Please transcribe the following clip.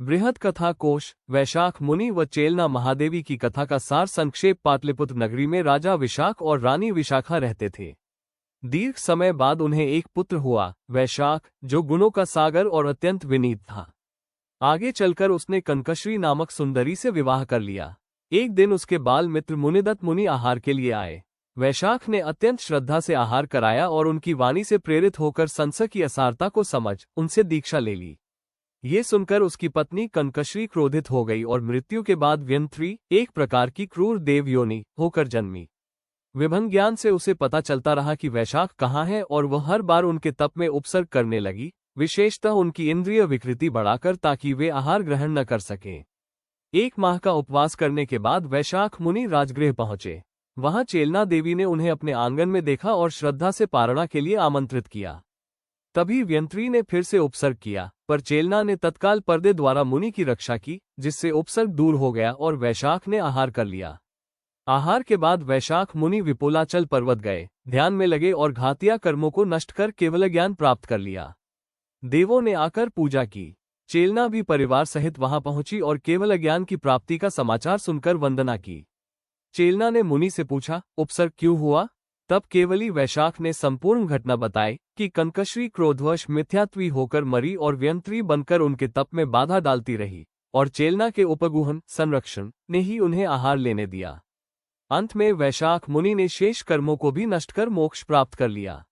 बृहद कथा कोश वैशाख मुनि व चेलना महादेवी की कथा का सार संक्षेप। पाटलिपुत्र नगरी में राजा विशाख और रानी विशाखा रहते थे। दीर्घ समय बाद उन्हें एक पुत्र हुआ, वैशाख, जो गुणों का सागर और अत्यंत विनीत था। आगे चलकर उसने कनकश्री नामक सुंदरी से विवाह कर लिया। एक दिन उसके बाल मित्र मुनिदत्त मुनि आहार के लिए आए। वैशाख ने अत्यंत श्रद्धा से आहार कराया और उनकी वाणी से प्रेरित होकर संस की असारता को समझ उनसे दीक्षा ले ली। ये सुनकर उसकी पत्नी कनकश्री क्रोधित हो गई और मृत्यु के बाद व्यंत्री, एक प्रकार की क्रूर देव योनि, होकर जन्मी। विभंग ज्ञान से उसे पता चलता रहा कि वैशाख कहाँ है और वह हर बार उनके तप में उपसर्ग करने लगी, विशेषतः उनकी इंद्रिय विकृति बढ़ाकर, ताकि वे आहार ग्रहण न कर सकें। 1 माह का उपवास करने के बाद वैशाख मुनि राजगृह पहुंचे। वहां चेलना देवी ने उन्हें अपने आंगन में देखा और श्रद्धा से पारणा के लिए आमंत्रित किया। तभी व्यंत्री ने फिर से उपसर्ग किया, पर चेलना ने तत्काल पर्दे द्वारा मुनि की रक्षा की, जिससे उपसर्ग दूर हो गया और वैशाख ने आहार कर लिया। आहार के बाद वैशाख मुनि विपुलाचल पर्वत गए, ध्यान में लगे और घातिया कर्मों को नष्ट कर केवल ज्ञान प्राप्त कर लिया। देवों ने आकर पूजा की। चेलना भी परिवार सहित वहां पहुंची और केवल ज्ञान की प्राप्ति का समाचार सुनकर वंदना की। चेलना ने मुनि से पूछा, उपसर्ग क्यों हुआ? तब केवली वैशाख ने संपूर्ण घटना बताई कि कनकश्री क्रोधवश मिथ्यात्वी होकर मरी और व्यंत्री बनकर उनके तप में बाधा डालती रही, और चेलना के उपगुहन संरक्षण ने ही उन्हें आहार लेने दिया। अंत में वैशाख मुनि ने शेष कर्मों को भी नष्ट कर मोक्ष प्राप्त कर लिया।